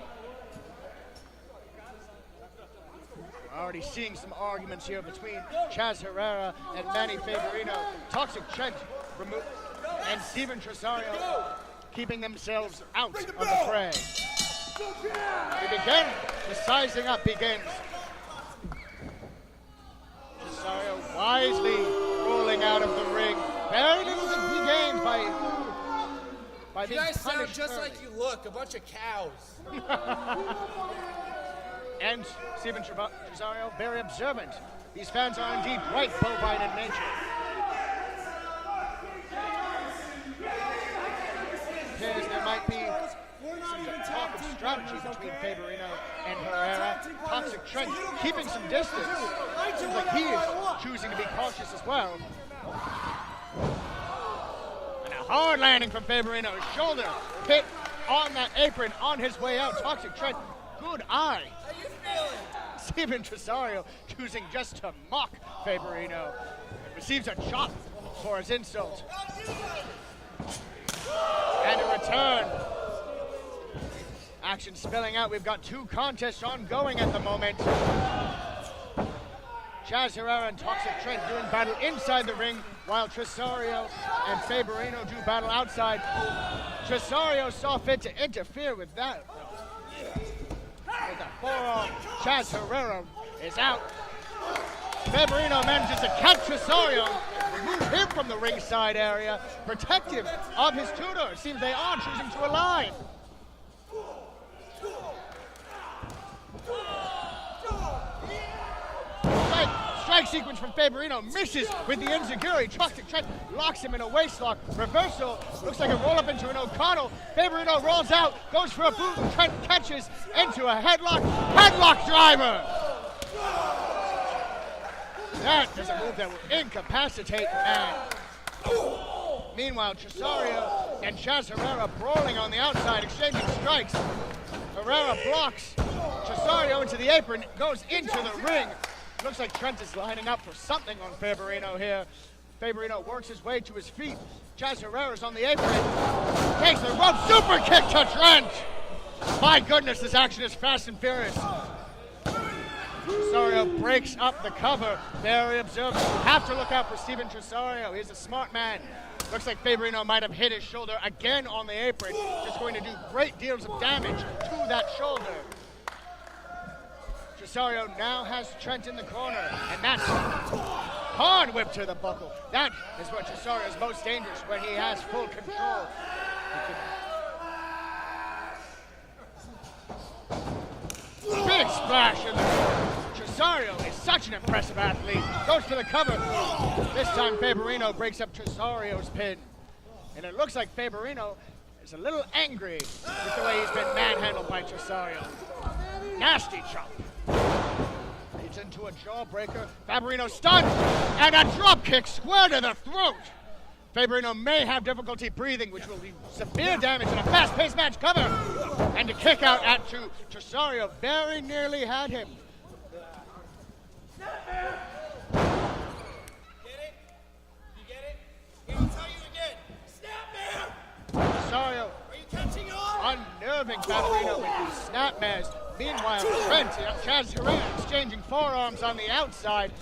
We're already seeing some arguments here between Chaz Herrera and Manny Favorino. Toxic Trent and Steven Tresario keeping themselves out of the fray. We begin. The sizing up begins. Tresario wisely rolling out of the ring. Very little to be gained by being You guys sound punished just early. like you look, a bunch of cows. And Steven Tresario, very observant These fans are indeed quite bovine in nature. Appears there might be some talk of strategy between Faberino and Herrera. Toxic Trent keeping some distance. Seems like he is choosing to be cautious as well. And a hard landing from Faberino. His shoulder hit on that apron on his way out. Toxic Trent, good eye. Steven Tresario choosing just to mock Faberino. Receives a chop for his insult. And a return. Action spilling out. We've got two contests ongoing at the moment. Chaz Herrera and Toxic Trent doing battle inside the ring, while Tresario and Faberino do battle outside. Tresario saw fit to interfere with that. With a forearm, Chaz Herrera is out. Faberino manages to catch Tresario, remove him from the ringside area, protective of his tutor. It seems they are choosing to align. Strike sequence from Faberino, misses with the enziguri. Toxic Trent locks him in a waistlock. Reversal, looks like a roll up into an O'Connell. Faberino rolls out, goes for a boot, and Trent catches into a headlock. Headlock driver! That is a move that will incapacitate man. Meanwhile, Tresario and Chaz Herrera brawling on the outside, exchanging strikes. Herrera blocks Tresario into the apron, goes into the ring. Looks like Trent is lining up for something on Faberino here. Faberino works his way to his feet. Chaz Herrera's on the apron. Takes the rope, super kick to Trent! My goodness, this action is fast and furious. Tresario breaks up the cover. Very observant. You have to look out for Steven Tresario. He's a smart man. Looks like Faberino might have hit his shoulder again on the apron. Just going to do great deals of damage to that shoulder. Tresario now has Trent in the corner, and that's hard whip to the buckle. That is what Tresario is most dangerous, when he has full control. Big splash in the corner. Tresario is such an impressive athlete. Goes for the cover. This time Faberino breaks up Tresario's pin. And it looks like Faberino is a little angry with the way he's been manhandled by Tresario. Nasty chop. Leads into a jawbreaker. Faberino stunned, and a drop kick square to the throat. Faberino may have difficulty breathing, which will be severe damage in a fast-paced match. Cover, and a kick out at two. Tresario very nearly had him. Get it? You get it? Here, I'll tell you again. Snapmare! Tresario Are you catching on? unnerving Faberino with these snapmares. Meanwhile, Trent and Chaz Herrera exchanging forearms on the outside.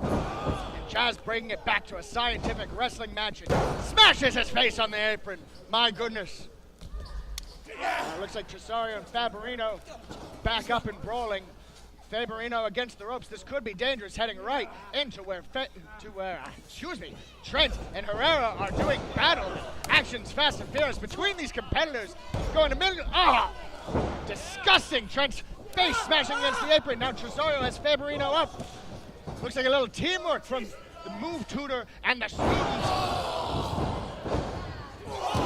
And Chaz bringing it back to a scientific wrestling match and smashes his face on the apron. My goodness. Looks like Tresario and Faberino back up and brawling. Faberino against the ropes. This could be dangerous, heading right into where Trent and Herrera are doing battle. Actions fast and furious between these competitors. Going to middle. Disgusting. Trent's face smashing against the apron. Now Tresario has Faberino up. Looks like a little teamwork from the move tutor and the students.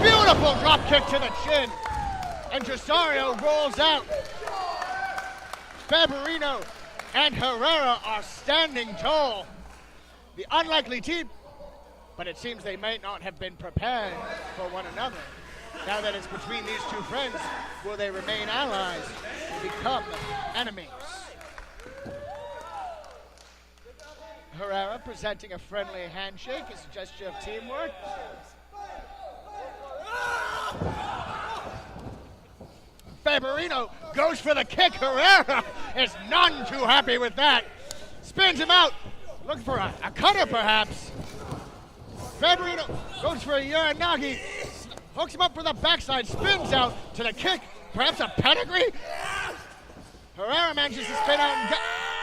Beautiful drop kick to the chin. And Tresario rolls out. Faberino and Herrera are standing tall. The unlikely team, but it seems they may not have been prepared for one another. Now that it's between these two friends, will they remain allies or become enemies? Herrera presenting a friendly handshake as a gesture of teamwork. Faberino goes for the kick. Herrera is none too happy with that. Spins him out. Looking for a cutter, perhaps. Faberino goes for a Uranagi. Hooks him up for the backside. Spins out to the kick. Perhaps a pedigree. Herrera manages to spin out and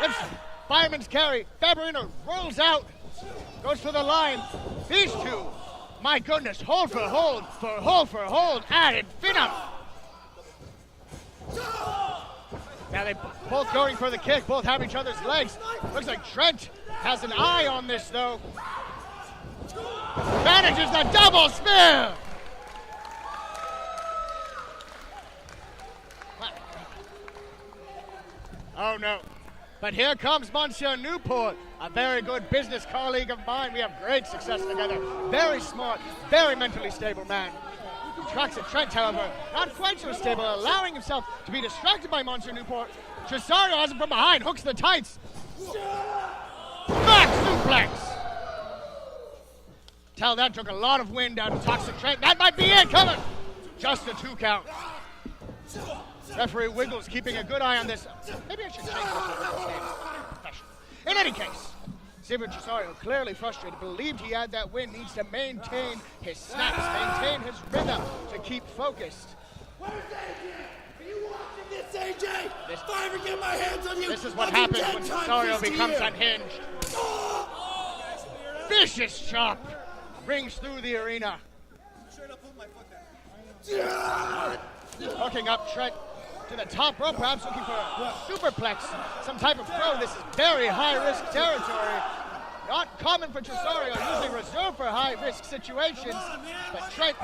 lifts fireman's carry. Faberino rolls out. Goes for the line. These two, my goodness, hold for hold, ad infinitum. Now they both going for the kick, both have each other's legs. Looks like Trent has an eye on this though. Manages the double spear. Oh no. But here comes Monsieur Newport, a very good business colleague of mine. We have great success together. Very smart, very mentally stable man. Tracks at Trent, however, not quite so stable, allowing himself to be distracted by Monsieur Newport. Tresario has him from behind, hooks the tights. Back suplex. Tell that took a lot of wind out of Toxic Trent. That might be it, cover. Just a 2 count. Referee Wiggles keeping a good eye on this. Maybe I should change Wiggles' name. Professional. In any case, Xavier Tresario, clearly frustrated, believed he had that win, needs to maintain his snaps, maintain his rhythm to keep focused. Where's AJ? Are you watching this, AJ? If I ever get my hands on you, This is what happens when Tresario becomes unhinged. Vicious chop rings through the arena. Hooking up Trent to the top rope, perhaps looking for a superplex, some type of throw. This is very high-risk territory. Not common for Tresario, usually reserved for high-risk situations. But Trent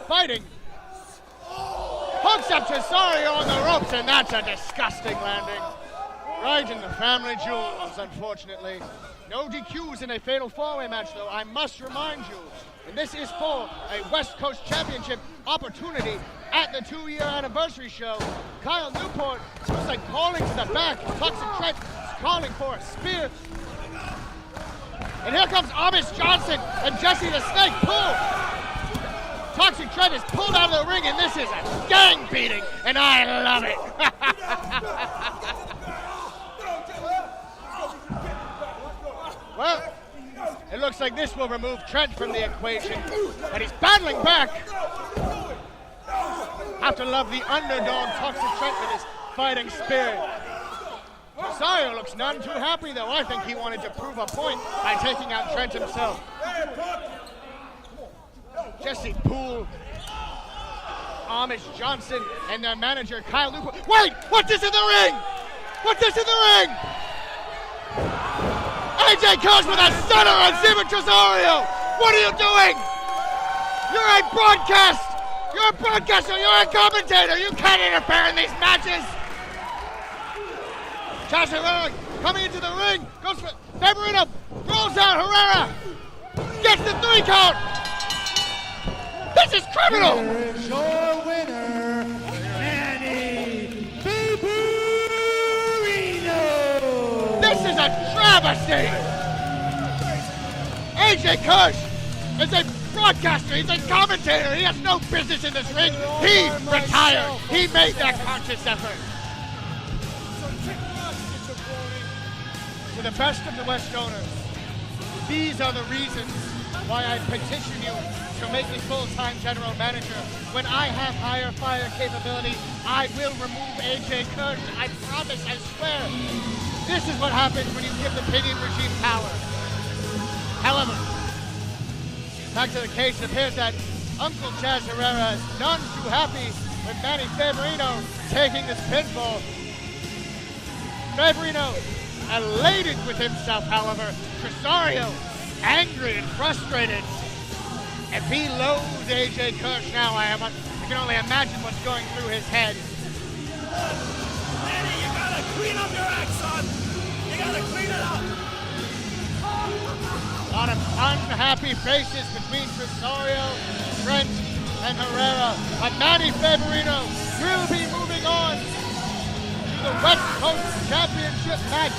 fighting. Hooks up Tresario on the ropes, and that's a disgusting landing. Right in the family jewels, unfortunately. No DQs in a fatal four-way match, though. I must remind you, and this is for a West Coast Championship opportunity at the 2-year anniversary show. Kyle Newport looks like calling to the back. Toxic Trent is calling for a spear. And here comes Amish Johnson and Jesse the Snake pull. Toxic Trent is pulled out of the ring, and this is a gang beating, and I love it. Well, it looks like this will remove Trent from the equation, and he's battling back. Have to love the underdog Toxic Trent with his fighting spirit. Tresario looks none too happy, though. I think he wanted to prove a point by taking out Trent himself. Jesse Poole, Amish Johnson, and their manager Kyle Newport. Wait! What's this in the ring? What's this in the ring? AJ Coach with a stunner on Xavier Tresario! What are you doing? You're a broadcast! You're a broadcaster, you're a commentator! You can't interfere in these matches! Herrera coming into the ring, goes for Favorito, throws out Herrera! Gets the 3 count! This is criminal! Here is your winner, Manny Favorito! This is a travesty! AJ Kirsch is a broadcaster, he's a commentator, he has no business in this ring. He retired, he made that conscious effort. To the best of the West owners, these are the reasons why I petition you to make me full-time general manager. When I have higher fire capability, I will remove AJ Kirsch. I promise, I swear. This is what happens when you give the Pinion regime power. However, back to the case, it appears that Uncle Chaz Herrera is none too happy with Manny Favorito taking this pinfall. Favorito elated with himself, however. Tresario angry and frustrated. If he loathes AJ Kirsch now, I can only imagine what's going through his head. Manny, you gotta clean up your act, son! You gotta clean it up! A lot of unhappy faces between Tresario, Trent, and Herrera. But Manny Favorito will be moving on to the West Coast Championship match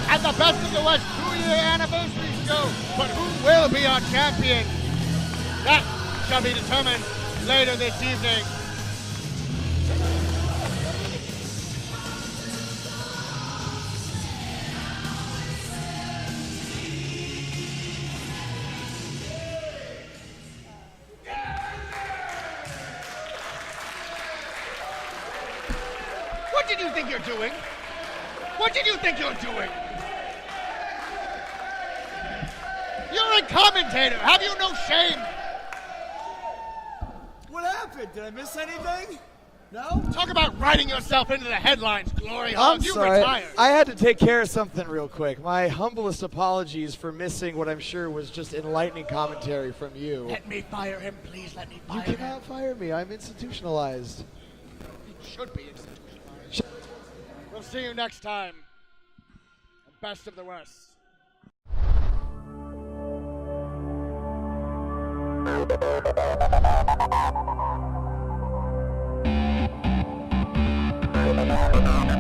at the Best of the West 2-year anniversary show. But who will be our champion? That shall be determined later this evening. What did you think you're doing? What did you think you're doing? You're a commentator. Have you no shame? What happened? Did I miss anything? No? Talk about writing yourself into the headlines, Glory I'm Hog. You sorry. retired. I had to take care of something real quick. My humblest apologies for missing what I'm sure was just enlightening commentary from you. Let me fire him, please. Let me fire You him. cannot fire me. I'm institutionalized. He should be institutionalized. We'll see you next time. Best of the West. Thank you.